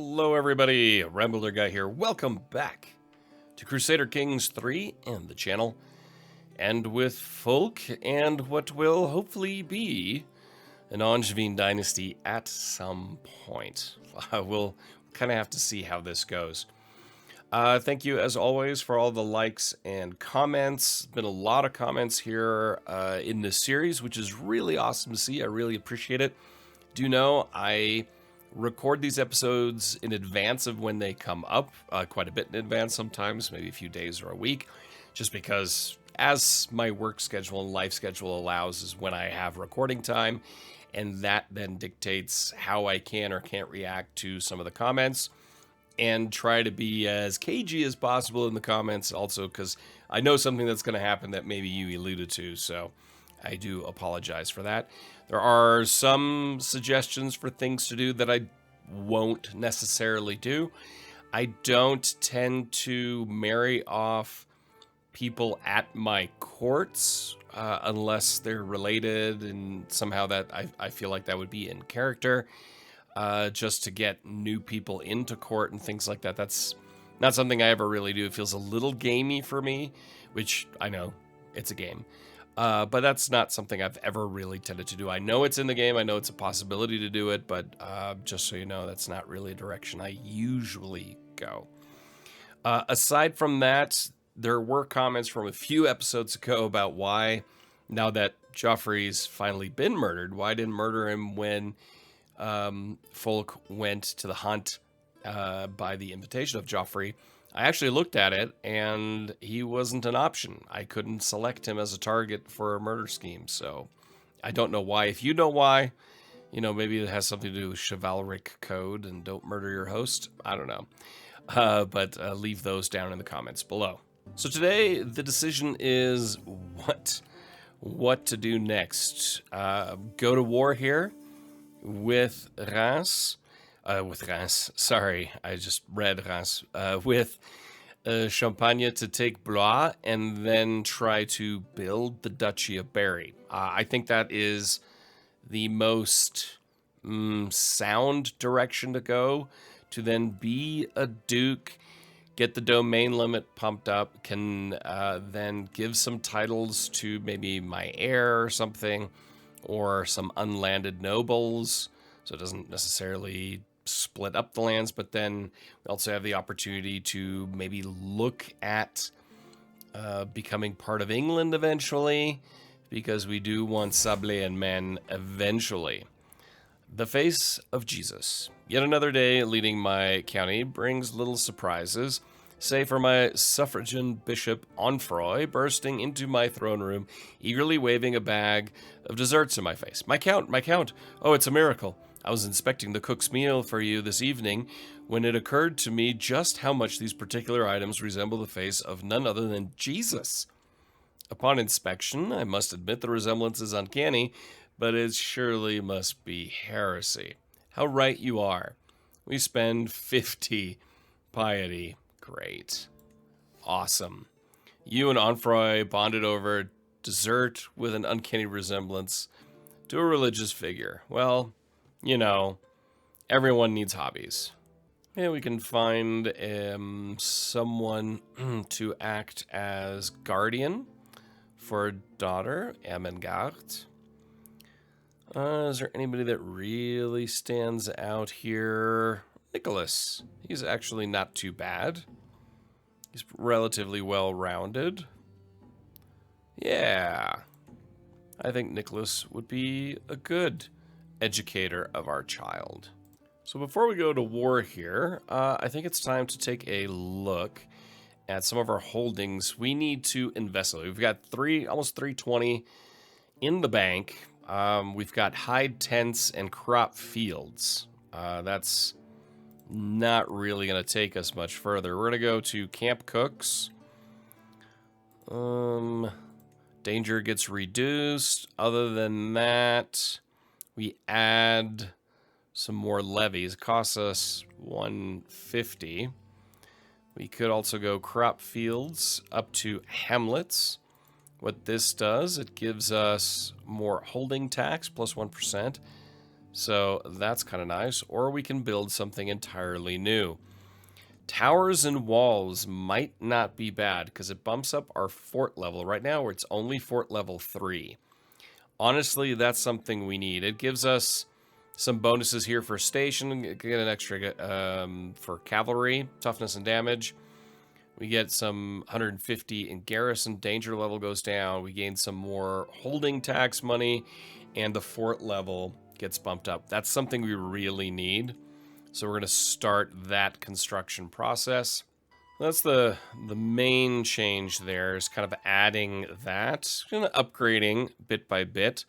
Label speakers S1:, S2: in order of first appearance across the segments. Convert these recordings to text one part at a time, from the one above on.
S1: Hello everybody, Rambler Guy here. Welcome back to Crusader Kings 3 and the channel. And with folk and what will hopefully be an Angevin dynasty at some point. We'll kind of have to see how this goes. Thank you as always for all the likes and comments. Been a lot of comments here in this series, which is really awesome to see. I really appreciate it. Do know I record these episodes in advance of when they come up, quite a bit in advance sometimes, maybe a few days or a week, just because as my work schedule and life schedule allows is when I have recording time, and that then dictates how I can or can't react to some of the comments and try to be as cagey as possible in the comments also, because I know something that's going to happen that maybe you alluded to, so I do apologize for that. There are some suggestions for things to do that I won't necessarily do. I don't tend to marry off people at my courts unless they're related and somehow that I feel like that would be in character, just to get new people into court and things like that. That's not something I ever really do. It feels a little gamey for me, which I know it's a game. But that's not something I've ever really tended to do. I know it's in the game. I know it's a possibility to do it, but just so you know, that's not really a direction I usually go. Aside from that, there were comments from a few episodes ago about why, now that Joffrey's finally been murdered, why I didn't murder him when folk went to the hunt by the invitation of Joffrey. I actually looked at it, and he wasn't an option. I couldn't select him as a target for a murder scheme, so I don't know why. If you know why, you know, maybe it has something to do with chivalric code and don't murder your host. I don't know. But leave those down in the comments below. So today, the decision is what to do next. Go to war here with Reims. Sorry, I just read Reims. With Champagne to take Blois and then try to build the Duchy of Berry. I think that is the most sound direction to go, to then be a duke, get the domain limit pumped up, can then give some titles to maybe my heir or something, or some unlanded nobles, so it doesn't necessarily split up the lands, but then we also have the opportunity to maybe look at becoming part of England eventually, because we do want Sable and Men eventually. The face of Jesus. Yet another day leading my county brings little surprises, save for my suffragan bishop Onfroy bursting into my throne room, eagerly waving a bag of desserts in my face. My count! Oh, it's a miracle. I was inspecting the cook's meal for you this evening when it occurred to me just how much these particular items resemble the face of none other than Jesus. Upon inspection, I must admit the resemblance is uncanny, but it surely must be heresy. How right you are. We spend 50 piety. Great. Awesome. You and Onfroy bonded over dessert with an uncanny resemblance to a religious figure. Well, you know, everyone needs hobbies. Yeah, we can find someone to act as guardian for a daughter, Ermengarde. Is there anybody that really stands out here? Nicholas. He's actually not too bad. He's relatively well-rounded. Yeah. I think Nicholas would be a good educator of our child. So before we go to war here, I think it's time to take a look at some of our holdings. We need to invest. We've got almost 320 in the bank. We've got hide tents and crop fields. That's not really going to take us much further. We're going to go to camp cooks. Danger gets reduced. Other than that, we add some more levies. It costs us 150. We could also go crop fields up to hamlets. What this does, it gives us more holding tax, plus 1%. So that's kind of nice. Or we can build something entirely new. Towers and walls might not be bad because it bumps up our fort level. Right now, it's only fort level 3. Honestly, that's something we need. It gives us some bonuses here for station. Get an extra for cavalry, toughness and damage. We get some 150 in garrison. Danger level goes down. We gain some more holding tax money. And the fort level gets bumped up. That's something we really need. So we're going to start that construction process. That's the main change there, is kind of adding that, kind of upgrading bit by bit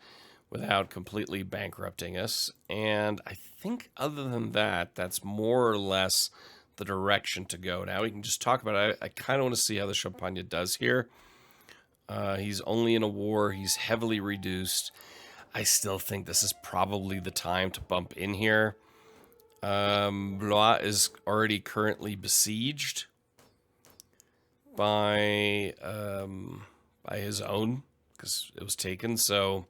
S1: without completely bankrupting us. And I think other than that, that's more or less the direction to go. Now we can just talk about it. I kind of want to see how the Champagne does here. He's only in a war. He's heavily reduced. I still think this is probably the time to bump in here. Blois is already currently besieged by his own, because it was taken. So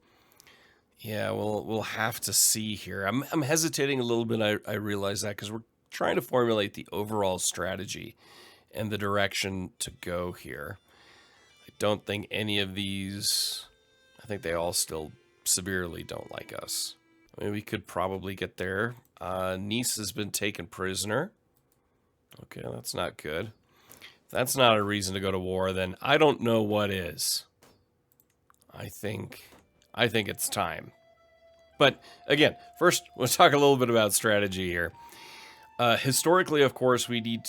S1: yeah, we'll have to see here. I'm hesitating a little bit. I realize that because we're trying to formulate the overall strategy and the direction to go here. I don't think any of these. I think they all still severely don't like us. I mean, we could probably get there. Nice has been taken prisoner. Okay, that's not good. If that's not a reason to go to war, then I don't know what is. I think it's time. But again, first, we'll talk a little bit about strategy here. Historically, of course, we need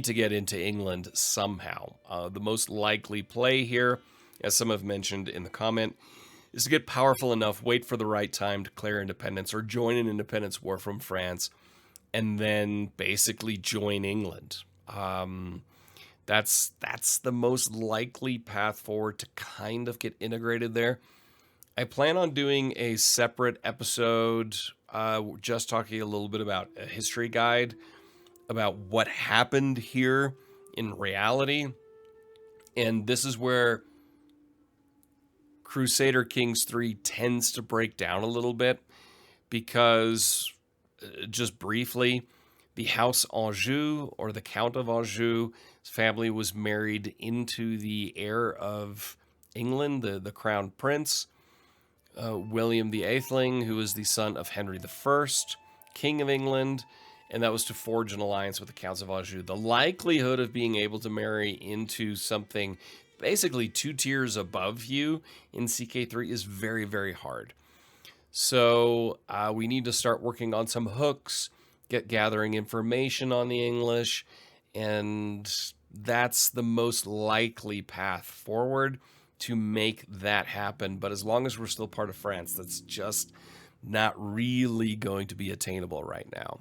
S1: to get into England somehow. The most likely play here, as some have mentioned in the comment, is to get powerful enough, wait for the right time, declare independence, or join an independence war from France, and then basically join England. That's the most likely path forward to kind of get integrated there. I plan on doing a separate episode just talking a little bit about a history guide about what happened here in reality. And this is where Crusader Kings 3 tends to break down a little bit because, just briefly, the House Anjou, or the Count of Anjou, his family was married into the heir of England, the crown prince, William the Atheling, who was the son of Henry I, King of England, and that was to forge an alliance with the Counts of Anjou. The likelihood of being able to marry into something basically 2 tiers above you in CK3 is very, very hard. So we need to start working on some hooks, gathering information on the English, and that's the most likely path forward to make that happen. But as long as we're still part of France, that's just not really going to be attainable right now.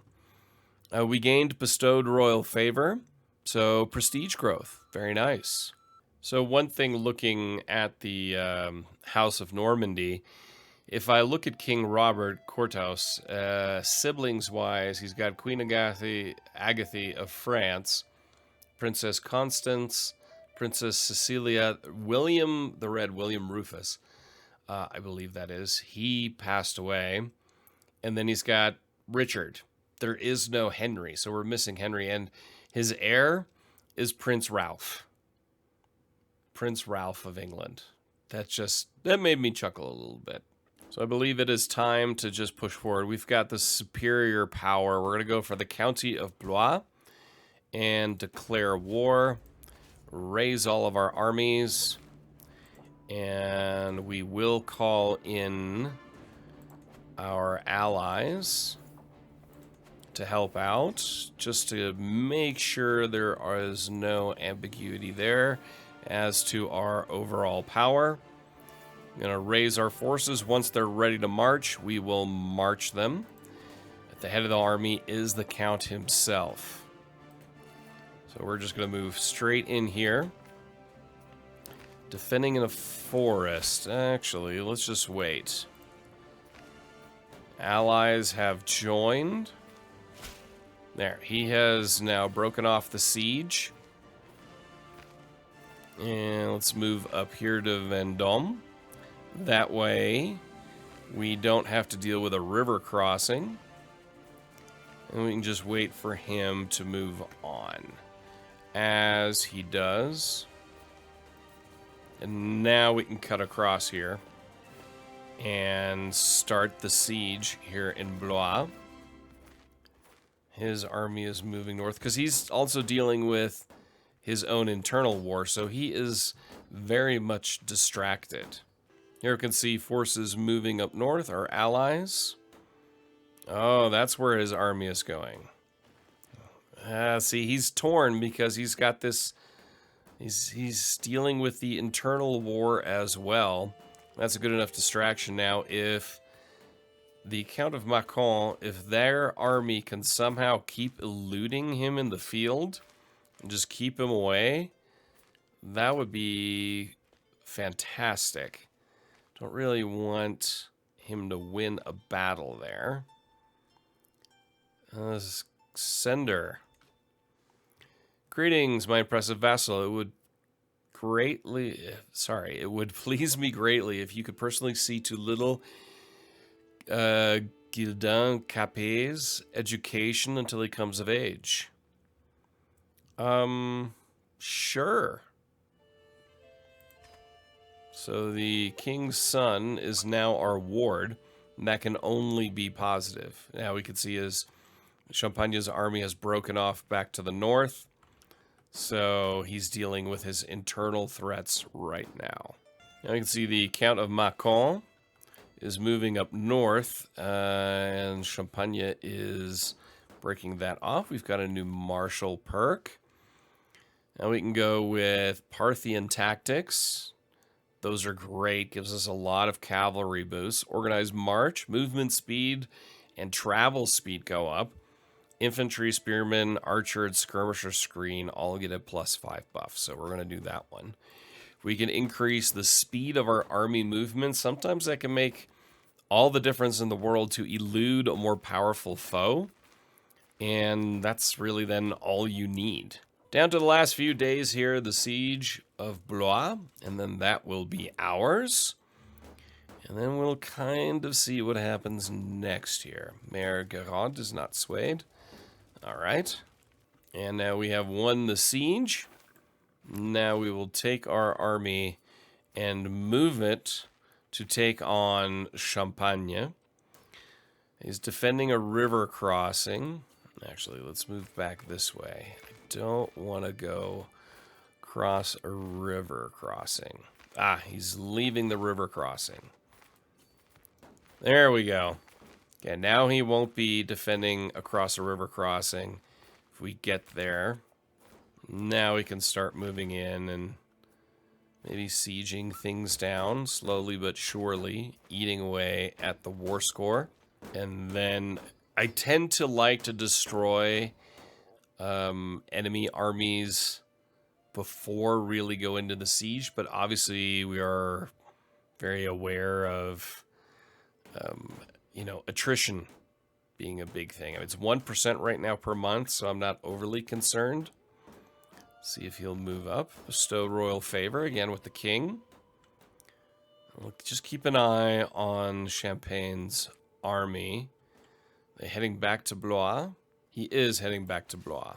S1: We gained bestowed royal favor, so prestige growth, very nice. So one thing looking at the House of Normandy, if I look at King Robert Courthouse, siblings-wise, he's got Queen Agathe of France, Princess Constance, Princess Cecilia, William the Red, William Rufus, I believe that is. He passed away. And then he's got Richard. There is no Henry, so we're missing Henry. And his heir is Prince Ralph. Prince Ralph of England. That made me chuckle a little bit. So I believe it is time to just push forward. We've got the superior power. We're going to go for the County of Blois and declare war. Raise all of our armies. And we will call in our allies to help out, just to make sure there is no ambiguity there as to our overall power. I'm going to raise our forces. Once they're ready to march, we will march them. At the head of the army is the Count himself. So we're just going to move straight in here. Defending in a forest. Actually, let's just wait. Allies have joined. There, he has now broken off the siege. And let's move up here to Vendôme. That way, we don't have to deal with a river crossing. And we can just wait for him to move on. As he does. And now we can cut across here and start the siege here in Blois. His army is moving north because he's also dealing with his own internal war, so he is very much distracted. Here we can see forces moving up north, our allies. Oh, that's where his army is going. See, he's torn because he's got this... He's dealing with the internal war as well. That's a good enough distraction now. If the Count of Macon, if their army can somehow keep eluding him in the field and just keep him away, that would be fantastic. Don't really want him to win a battle there. Sender. Greetings, my impressive vassal. It would please me greatly if you could personally see to little Gildin Capet's education until he comes of age. Sure. So the king's son is now our ward, and that can only be positive. Now we can see his Champagne's army has broken off back to the north, so he's dealing with his internal threats right now. Now we can see the Count of Macon is moving up north, and Champagne is breaking that off. We've got a new martial perk. Now we can go with Parthian tactics. Those are great. Gives us a lot of cavalry boosts. Organized march, movement speed, and travel speed go up. Infantry, spearmen, archer, and skirmisher screen all get a +5 buff. So we're going to do that one. We can increase the speed of our army movement. Sometimes that can make all the difference in the world to elude a more powerful foe. And that's really then all you need. Down to the last few days here, the siege of Blois, and then that will be ours. And then we'll kind of see what happens next here. Mayor Garand is not swayed. All right. And now we have won the siege. Now we will take our army and move it to take on Champagne. He's defending a river crossing. Actually, let's move back this way. I don't want to go cross a river crossing. Ah, he's leaving the river crossing. There we go. Okay, now he won't be defending across a river crossing if we get there. Now we can start moving in and maybe sieging things down slowly but surely, eating away at the war score. And then I tend to like to destroy enemy armies before really go into the siege, but obviously we are very aware of, attrition being a big thing. I mean, it's 1% right now per month, so I'm not overly concerned. See if he'll move up. Bestow royal favor again with the king. We'll just keep an eye on Champagne's army. They heading back to Blois? He is heading back to Blois.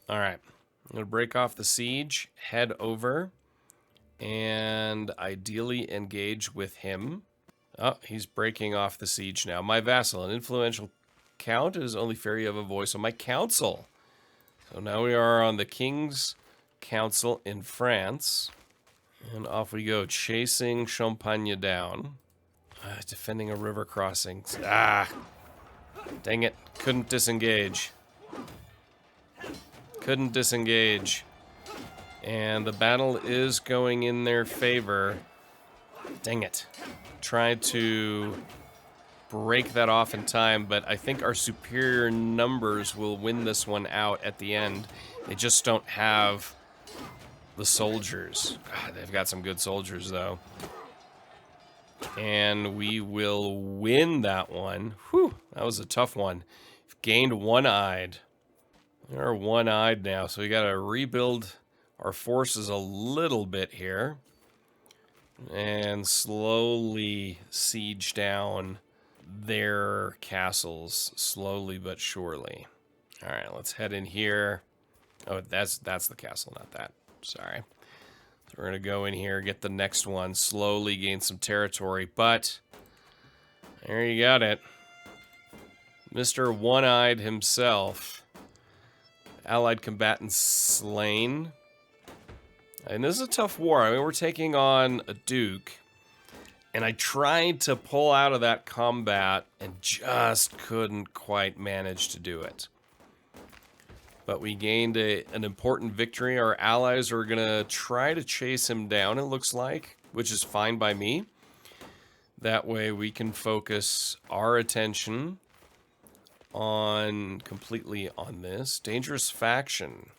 S1: All right. I'm going to break off the siege, head over, and ideally engage with him. Oh, he's breaking off the siege now. My vassal, an influential count, it is only fair you have a voice on my council. So now we are on the King's Council in France. And off we go, chasing Champagne down. Defending a river crossing. Ah! Dang it. Couldn't disengage. Couldn't disengage. And the battle is going in their favor. Dang it. Tried to break that off in time, but I think our superior numbers will win this one out at the end. They just don't have the soldiers. God, they've got some good soldiers, though. And we will win that one. Whew, that was a tough one. We've gained one-eyed. We're one-eyed now, so we got to rebuild our forces a little bit here. and slowly siege down their castles, slowly but surely. All right, let's head in here. Oh, that's the castle, not that. Sorry. So we're going to go in here, get the next one, slowly gain some territory, but there you got it. Mr. One-Eyed himself. Allied combatants slain. And this is a tough war. I mean, we're taking on a duke. And I tried to pull out of that combat and just couldn't quite manage to do it. But we gained an important victory. Our allies are going to try to chase him down, it looks like, which is fine by me. That way we can focus our attention completely on this. Dangerous faction.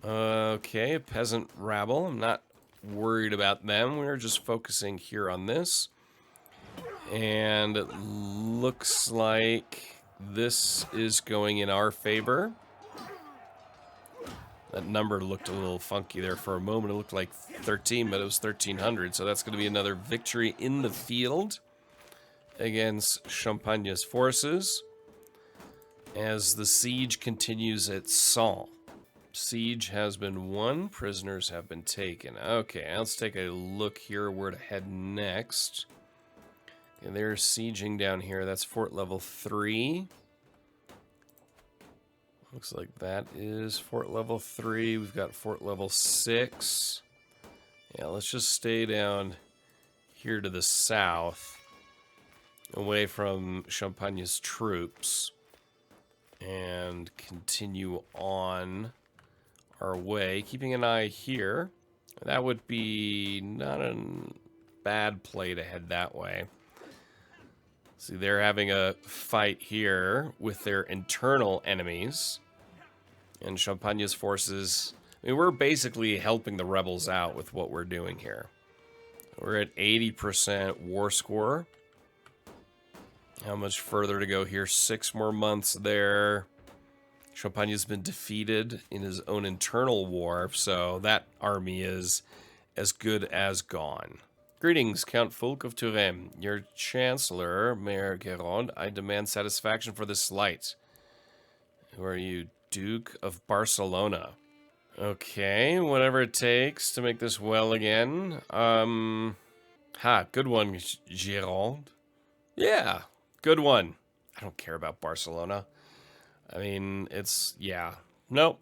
S1: Okay, a peasant rabble. I'm not worried about them. We're just focusing here on this. And it looks like this is going in our favor. That number looked a little funky there for a moment. It looked like 13, but it was 1300. So that's going to be another victory in the field against Champagne's forces as the siege continues at Sens. Siege has been won. Prisoners have been taken. Okay, let's take a look here where to head next. Okay, they're sieging down here. That's fort level 3. Looks like that is fort level 3. We've got fort level 6. Yeah, let's just stay down here to the south, away from Champagne's troops, and continue on our way, keeping an eye here. That would be not a bad play to head that way. See, they're having a fight here with their internal enemies. And Champagne's forces, I mean, we're basically helping the rebels out with what we're doing here. We're at 80% war score. How much further to go here? 6 more months there. Champagne's been defeated in his own internal war, so that army is as good as gone. Greetings, Count Fulk of Touraine. Your Chancellor, Mayor Guérande, I demand satisfaction for this slight. Who are you? Duke of Barcelona. Okay, whatever it takes to make this well again. Good one, Gironde. Yeah, good one. I don't care about Barcelona. I mean, yeah. Nope,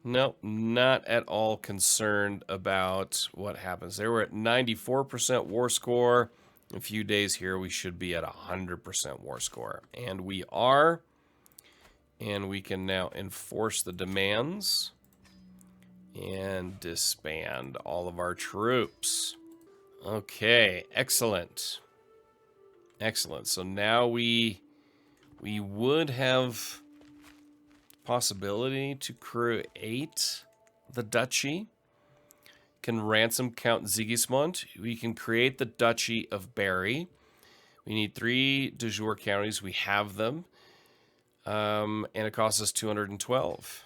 S1: not at all concerned about what happens. They were at 94% war score. In a few days here, we should be at 100% war score. And we are. And we can now enforce the demands and disband all of our troops. Okay, excellent. Excellent. So now we would have possibility to create the duchy. Can ransom Count Sigismund. We can create the Duchy of Berry. We need 3 de jure counties. We have them. And it costs us 212.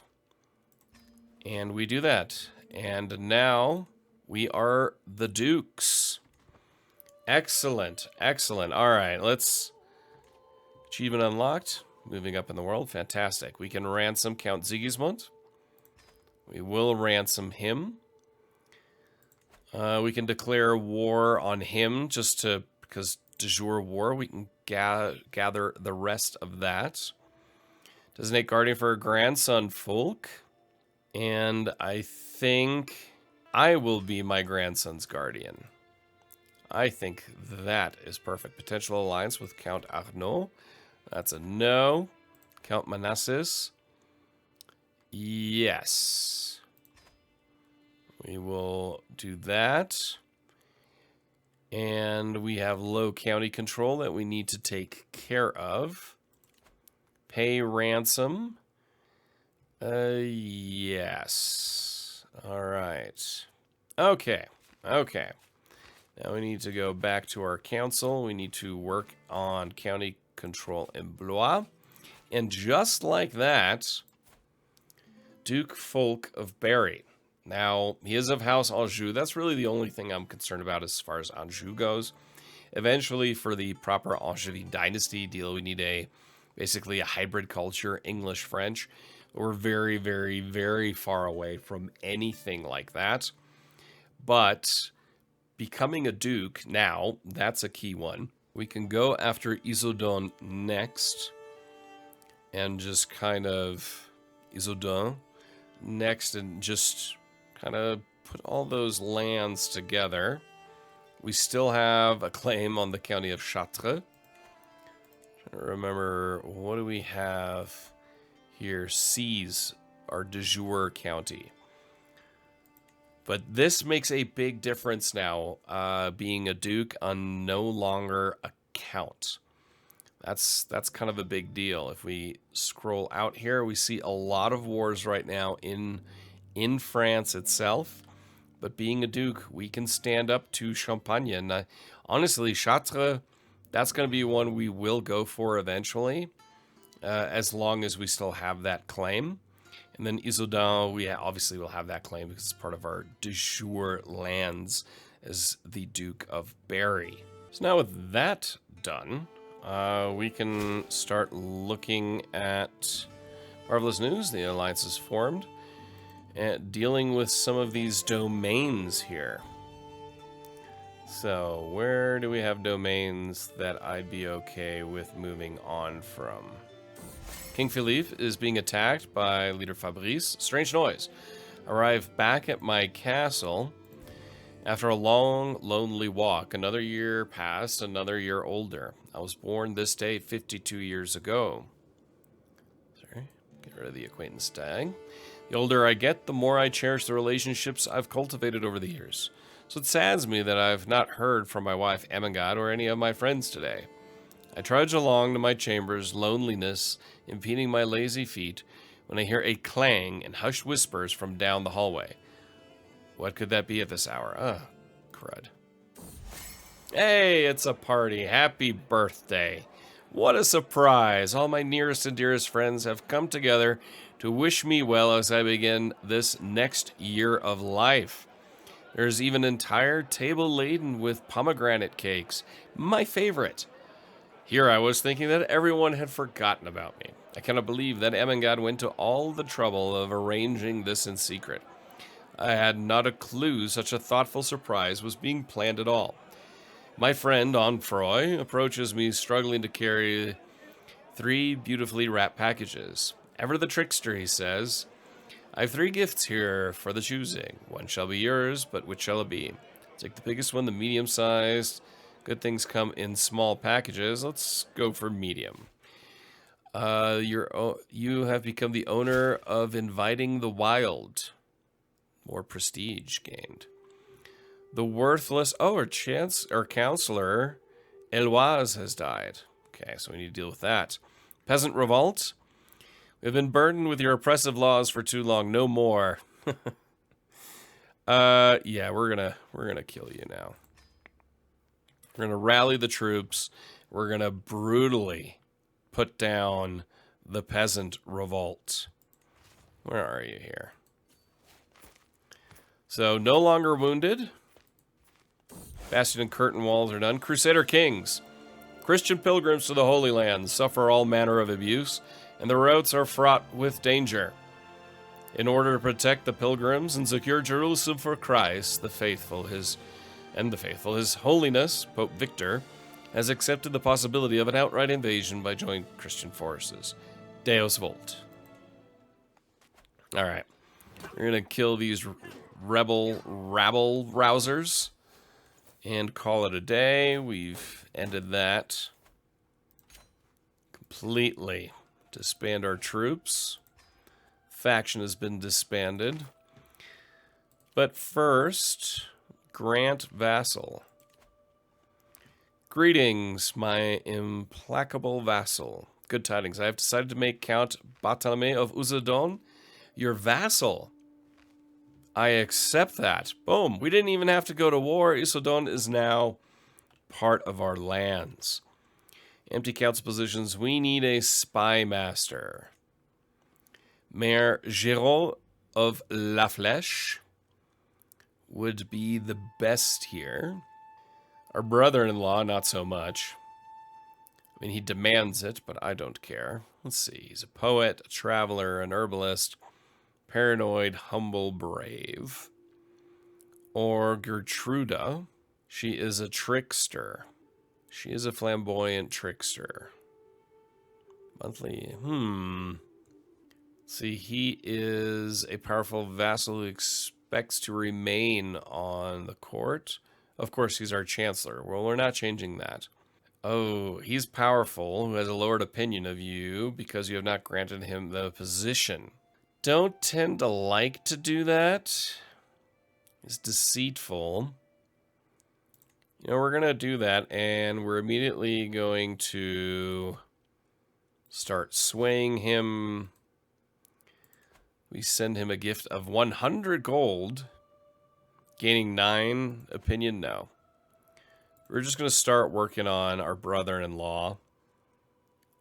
S1: And we do that. And now we are the dukes. Excellent. Excellent. All right, let's... Achievement unlocked. Moving up in the world. Fantastic. We can ransom Count Sigismund. We will ransom him. We can declare war on him because de jure war. We can gather the rest of that. Designate guardian for her grandson, Fulk. And I think I will be my grandson's guardian. I think that is perfect. Potential alliance with Count Arnaud. That's a no. Count Manasses. Yes. We will do that. And we have low county control that we need to take care of. Pay ransom. Yes. All right. Okay. Okay. Now we need to go back to our council. We need to work on county control in Blois. And just like that, Duke Fulk of Berry Now, he is of House Anjou. That's really the only thing I'm concerned about as far as Anjou goes. Eventually, for the proper Angevin dynasty deal, we need basically a hybrid culture, English-French. We're very, very, very far away from anything like that. But becoming a duke now, that's a key one. We can go after Issoudun next. And just kind of Issoudun next and just kind of put all those lands together. We still have a claim on the county of Chartres. I remember, what do we have here? Seas, our de jure county. But this makes a big difference now, being a duke on no longer a count. That's kind of a big deal. If we scroll out here, we see a lot of wars right now in France itself. But being a duke, we can stand up to Champagne. And honestly, Chartres, that's going to be one we will go for eventually, as long as we still have that claim. And then Issoudun, we obviously will have that claim because it's part of our de jure lands as the Duke of Berry. So now with that done, we can start looking at Marvelous News. The alliance is formed. And dealing with some of these domains here. So, where do we have domains that I'd be okay with moving on from? King Philippe is being attacked by leader Fabrice. Strange noise. Arrive back at my castle. After a long, lonely walk, another year passed, another year older. I was born this day 52 years ago. Sorry, get rid of the acquaintance tag. The older I get, the more I cherish the relationships I've cultivated over the years. So it saddens me that I've not heard from my wife Ermengarde or any of my friends today. I trudge along to my chambers, loneliness impeding my lazy feet, when I hear a clang and hushed whispers from down the hallway. What could that be at this hour? Crud. Hey, it's a party. Happy birthday. What a surprise. All my nearest and dearest friends have come together to wish me well as I begin this next year of life. There's even an entire table laden with pomegranate cakes, my favorite. Here I was thinking that everyone had forgotten about me. I cannot believe that Ermengarde went to all the trouble of arranging this in secret. I had not a clue such a thoughtful surprise was being planned at all. My friend Onfroy approaches me, struggling to carry 3 beautifully wrapped packages. Ever the trickster, he says. I have 3 gifts here for the choosing. One shall be yours, but which shall it be? Take the biggest one, the medium-sized. Good things come in small packages. Let's go for medium. You have become the owner of Inviting the Wild. More prestige gained. The worthless... our counselor, Eloise, has died. Okay, so we need to deal with that. Peasant revolt. We've been burdened with your oppressive laws for too long. No more. Yeah, we're gonna kill you now. We're gonna rally the troops. We're gonna brutally put down the peasant revolt. Where are you here? So, no longer wounded. Bastion and curtain walls are done. Crusader Kings. Christian pilgrims to the Holy Land suffer all manner of abuse, and the routes are fraught with danger. In order to protect the pilgrims and secure Jerusalem for Christ, the faithful, His Holiness, Pope Victor, has accepted the possibility of an outright invasion by joint Christian forces. Deus Volt. Alright. We're going to kill these rabble rousers and call it a day. We've ended that completely. Disband our troops. Faction has been disbanded. But first, grant vassal. Greetings, my implacable vassal. Good tidings. I have decided to make Count Bartolome of Issoudun your vassal. I accept that. Boom. We didn't even have to go to war. Issoudun is now part of our lands. Empty council positions. We need a spy master. Mayor Géraud of La Flèche. would be the best here. Our brother-in-law, not so much. I mean, he demands it, but I don't care. Let's see. He's a poet, a traveler, an herbalist, paranoid, humble, brave. Or Gertruda. She is a trickster. She is a flamboyant trickster. Monthly. See, he is a powerful vassal who expects to remain on the court. Of course, he's our chancellor. Well, we're not changing that. Oh, he's powerful, who has a lowered opinion of you because you have not granted him the position. Don't tend to like to do that. He's deceitful. You know, we're going to do that, and we're immediately going to start swaying him. We send him a gift of 100 gold. Gaining 9 opinion? No. We're just going to start working on our brother-in-law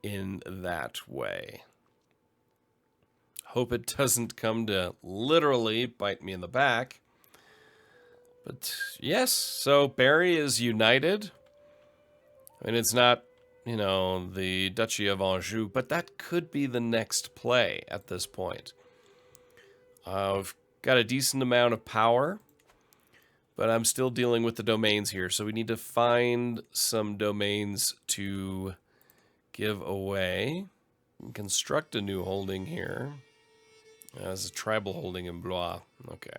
S1: in that way. Hope it doesn't come to literally bite me in the back. But yes, so Barry is united. I mean, it's not, you know, the Duchy of Anjou, but that could be the next play at this point. We've got a decent amount of power, but I'm still dealing with the domains here, so we need to find some domains to give away. Construct a new holding here. As a tribal holding in Blois. Okay.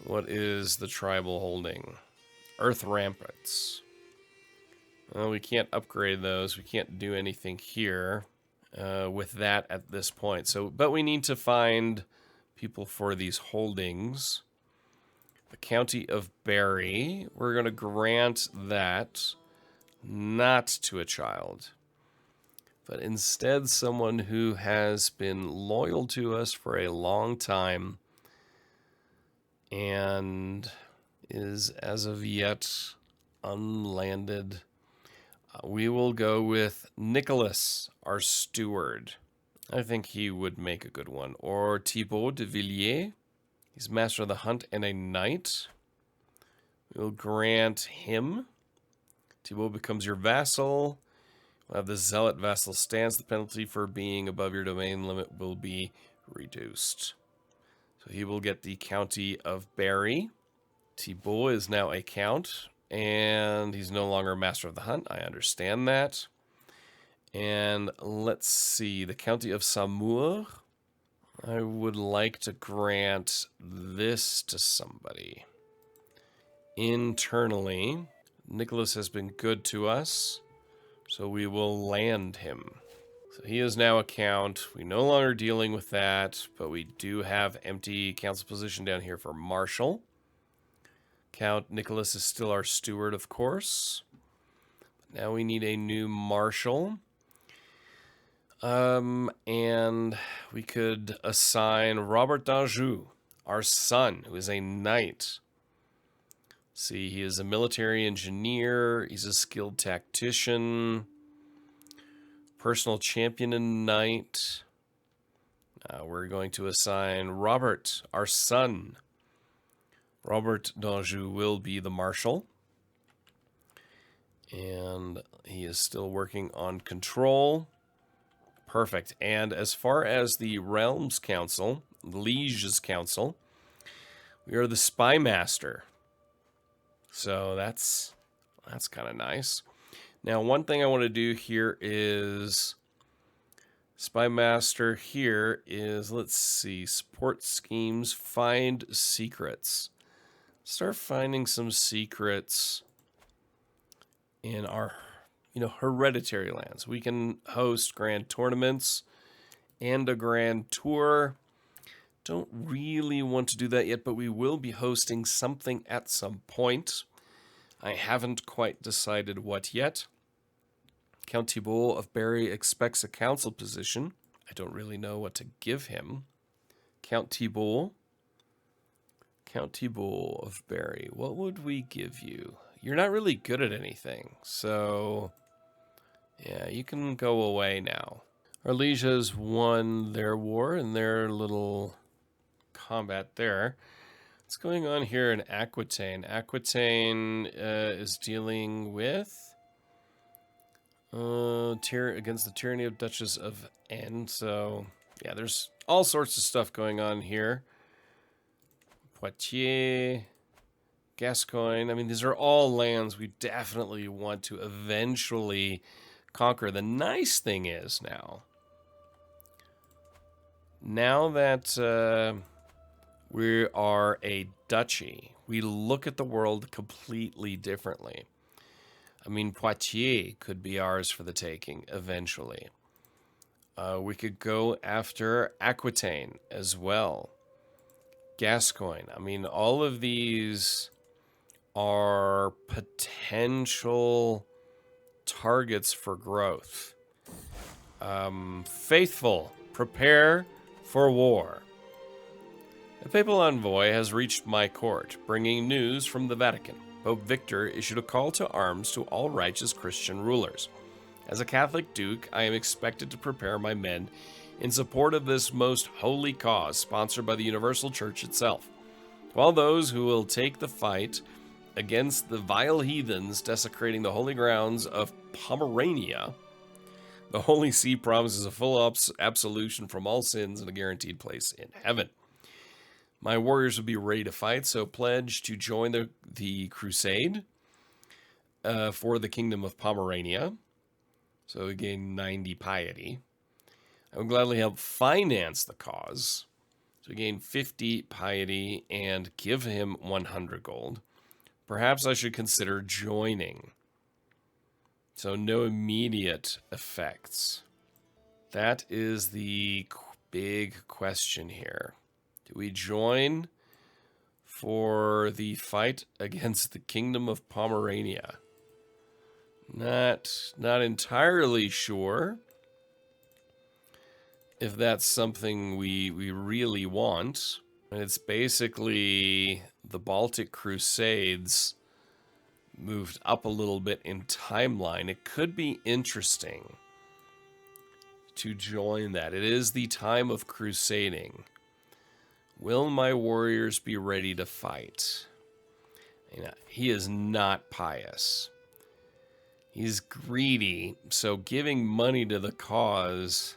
S1: What is the tribal holding? Earth Ramparts. Well, we can't upgrade those. We can't do anything here with that at this point. So, but we need to find people for these holdings. The County of Barry. We're going to grant that not to a child, but instead someone who has been loyal to us for a long time and is as of yet unlanded. We will go with Nicholas, our steward. I think he would make a good one. Or Thibaut de Villiers. He's master of the hunt and a knight. We'll grant him. Thibaut becomes your vassal. We'll have the zealot vassal stance. The penalty for being above your domain limit will be reduced. So he will get the County of Barry. Thibaut is now a count, and he's no longer master of the hunt. I understand that. And let's see, the County of Saumur. I would like to grant this to somebody. Internally, Nicholas has been good to us, so we will land him. So he is now a count. We're no longer dealing with that, but we do have empty council position down here for Marshal. Count Nicholas is still our steward, of course. Now we need a new Marshal. And we could assign Robert d'Anjou, our son, who is a knight. See, he is a military engineer. He's a skilled tactician. Personal champion and knight. We're going to assign Robert, our son. Robert d'Anjou will be the marshal. And he is still working on control. Perfect. And as far as the Realms Council, Liege's Council, we are the Spy Master. So that's kind of nice. Now, one thing I want to do here is Spy Master here is, let's see, support schemes, find secrets. Start finding some secrets in our, hereditary lands. We can host grand tournaments and a grand tour. Don't really want to do that yet, but we will be hosting something at some point. I haven't quite decided what yet. Count Thibaut of Barry expects a council position. I don't really know what to give him. Count Thibaut of Barry, what would we give you? You're not really good at anything, so yeah, you can go away now. Our lieges won their war in their little combat there. What's going on here in Aquitaine? Aquitaine is dealing with against the tyranny of Duchess of N. So, yeah, there's all sorts of stuff going on here. Poitiers, Gascogne. I mean, these are all lands we definitely want to eventually conquer. The nice thing is now that we are a duchy, we look at the world completely differently. I mean, Poitiers could be ours for the taking eventually. We could go after Aquitaine as well. Gascogne. I mean, all of these are potential targets for growth. Faithful, prepare for war. A papal envoy has reached my court, bringing news from the Vatican. Pope Victor issued a call to arms to all righteous Christian rulers. As a Catholic duke, I am expected to prepare my men in support of this most holy cause sponsored by the Universal Church itself. To all those who will take the fight against the vile heathens desecrating the holy grounds of Pomerania, the Holy See promises a full absolution from all sins and a guaranteed place in heaven. My warriors will be ready to fight, so pledge to join the crusade for the kingdom of Pomerania. So we gain 90 piety. I would gladly help finance the cause. So we gain 50 piety and give him 100 gold. Perhaps I should consider joining. So no immediate effects. That is the big question here. Do we join for the fight against the Kingdom of Pomerania? Not entirely sure if that's something we really want. And it's basically the Baltic Crusades moved up a little bit in timeline. It could be interesting to join that. It is the time of crusading. Will my warriors be ready to fight? He is not pious. He's greedy, so giving money to the cause,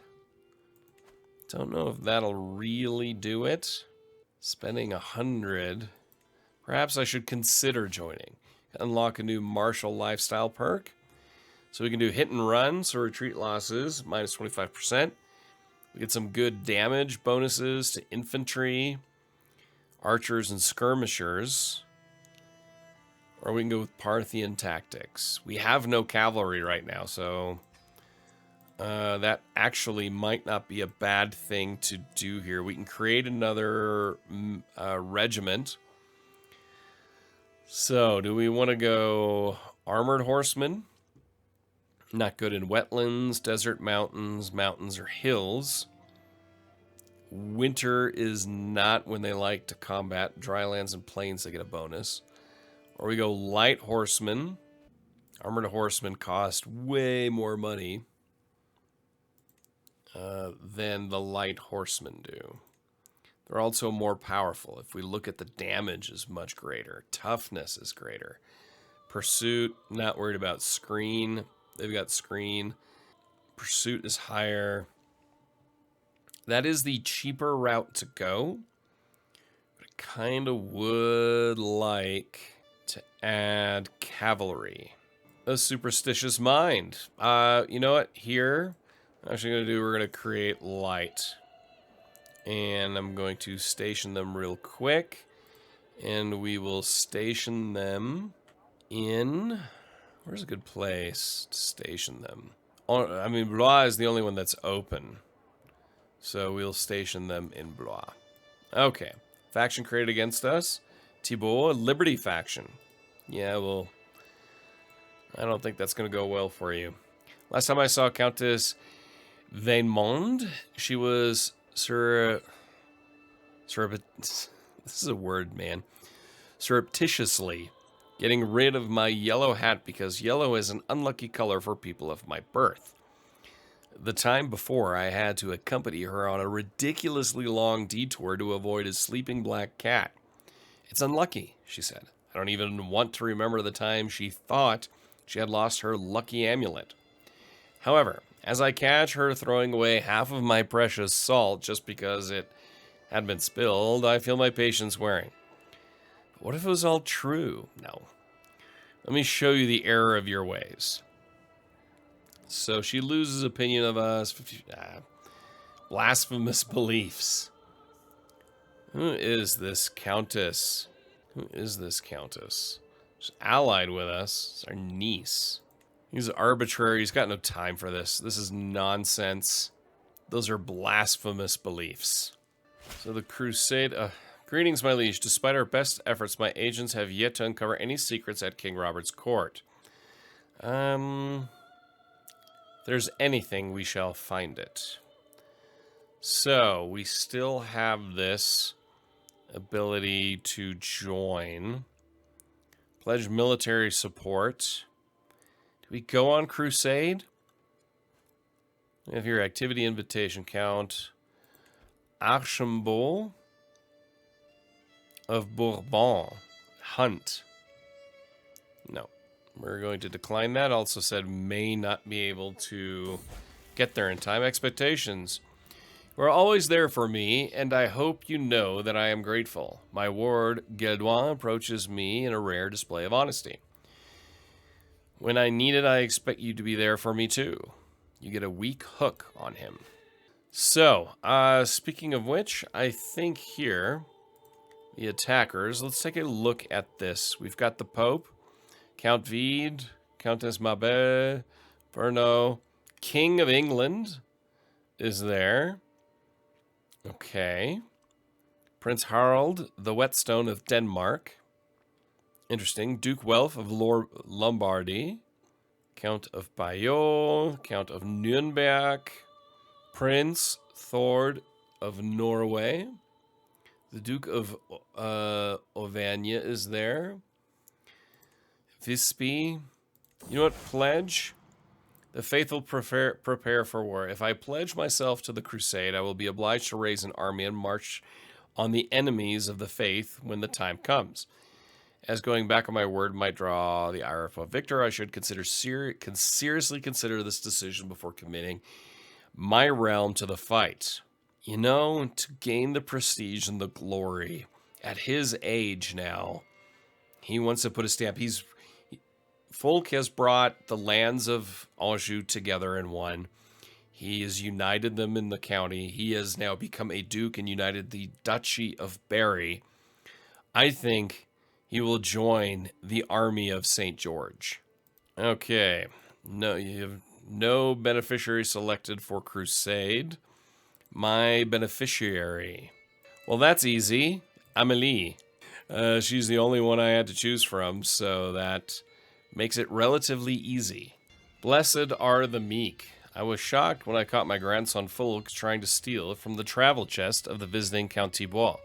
S1: don't know if that'll really do it. Spending 100, perhaps I should consider joining. Unlock a new martial lifestyle perk. So we can do hit and run, so retreat losses, minus 25%. We get some good damage bonuses to infantry, archers, and skirmishers. Or we can go with Parthian tactics. We have no cavalry right now, so that actually might not be a bad thing to do here. We can create another regiment. So, do we want to go armored horsemen? Not good in wetlands, desert, mountains, or hills. Winter is not when they like to combat. Drylands and plains, they get a bonus. Or we go light horsemen. Armored horsemen cost way more money than the light horsemen do. They're also more powerful. If we look at the damage is much greater. Toughness is greater. Pursuit, not worried about screen. They've got screen. Pursuit is higher. That is the cheaper route to go. But I kind of would like to add cavalry. A superstitious mind. You know what? Here, I'm actually going to do, we're going to create light. And I'm going to station them real quick. And we will station them in... Where's a good place to station them? I mean, Blois is the only one that's open. So we'll station them in Blois. Okay. Faction created against us. Thibault, Liberty faction. Yeah, well, I don't think that's going to go well for you. Last time I saw Countess Vainmond, she was this is a word, man. Surreptitiously getting rid of my yellow hat because yellow is an unlucky color for people of my birth. The time before, I had to accompany her on a ridiculously long detour to avoid a sleeping black cat. It's unlucky, she said. I don't even want to remember the time she thought she had lost her lucky amulet. However, as I catch her throwing away half of my precious salt just because it had been spilled, I feel my patience wearing. But what if it was all true? No. Let me show you the error of your ways. So she loses opinion of us. Blasphemous beliefs. Who is this countess? Who is this countess? She's allied with us. It's our niece. He's arbitrary. He's got no time for this. This is nonsense. Those are blasphemous beliefs. So the crusade... greetings, my liege. Despite our best efforts, my agents have yet to uncover any secrets at King Robert's court. If there's anything, we shall find it. So, we still have this ability to join. Pledge military support. Do we go on crusade? We have your activity invitation count. Archambault of Bourbon. Hunt. No. We're going to decline that. Also said may not be able to get there in time. Expectations. You're always there for me, and I hope you know that I am grateful. My ward, Gueldouin, approaches me in a rare display of honesty. When I need it, I expect you to be there for me too. You get a weak hook on him. So, speaking of which, I think here, the attackers, let's take a look at this. We've got the Pope, Count Vide, Countess Mabel, Berno, King of England is there. Okay. Prince Harald, the Whetstone of Denmark. Interesting. Duke Welf of Lombardy. Count of Bayeux. Count of Nuremberg. Prince Thord of Norway. The Duke of Auvergne is there. Visby. You know what? Pledge. The faithful prepare for war. If I pledge myself to the crusade, I will be obliged to raise an army and march on the enemies of the faith when the time comes. As going back on my word might draw the ire of a victor, I should seriously consider this decision before committing my realm to the fight. You know, to gain the prestige and the glory. At his age now, he wants to put a stamp. Folk has brought the lands of Anjou together in one. He has united them in the county. He has now become a duke and united the duchy of Berry. I think he will join the army of St. George. Okay. No, you have no beneficiary selected for crusade. My beneficiary. Well, that's easy. Amélie. She's the only one I had to choose from, so that makes it relatively easy. Blessed are the meek. I was shocked when I caught my grandson Fulk trying to steal from the travel chest of the visiting Count Thibault.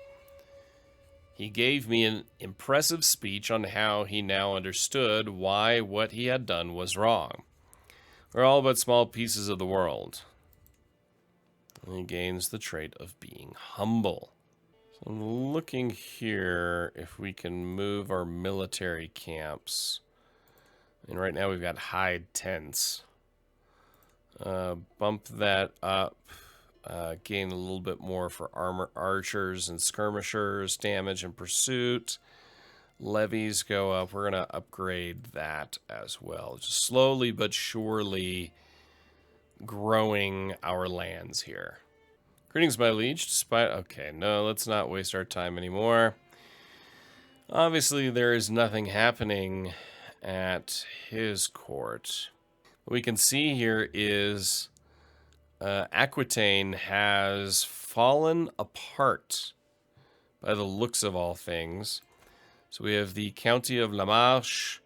S1: He gave me an impressive speech on how he now understood why what he had done was wrong. We're all but small pieces of the world. And he gains the trait of being humble. So I'm looking here if we can move our military camps. And right now we've got hide tents. Bump that up. Gain a little bit more for archers and skirmishers. Damage and pursuit. Levies go up. We're going to upgrade that as well. Just slowly but surely growing our lands here. Greetings, my liege. Okay, no, let's not waste our time anymore. Obviously, there is nothing happening at his court. What we can see here is Aquitaine has fallen apart by the looks of all things. So we have the county of La Marche,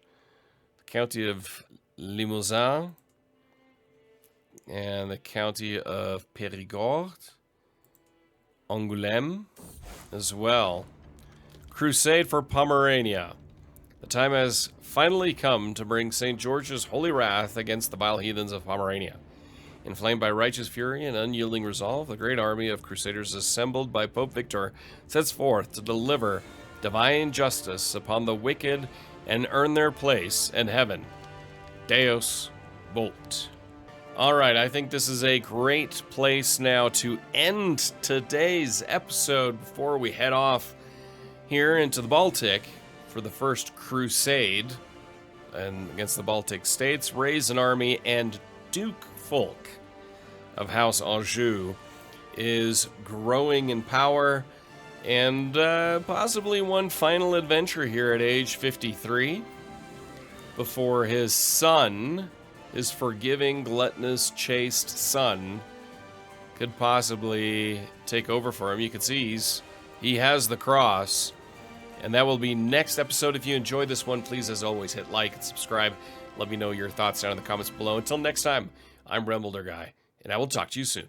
S1: the county of Limousin, and the county of Périgord, Angoulême as well. Crusade for Pomerania. The time has finally come to bring St. George's holy wrath against the vile heathens of Pomerania. Inflamed by righteous fury and unyielding resolve, the great army of crusaders assembled by Pope Victor sets forth to deliver divine justice upon the wicked and earn their place in heaven. Deus Vult. All right, I think this is a great place now to end today's episode before we head off here into the Baltic for the first crusade and against the Baltic states. Raise an army, and Duke Fulk of House Anjou is growing in power, and possibly one final adventure here at age 53 before his son, his forgiving, gluttonous, chaste son, could possibly take over for him. You can see he has the cross, and that will be next episode. If you enjoyed this one, please, as always, hit like and subscribe. Let me know your thoughts down in the comments below. Until next time, I'm Remblder Guy, and I will talk to you soon.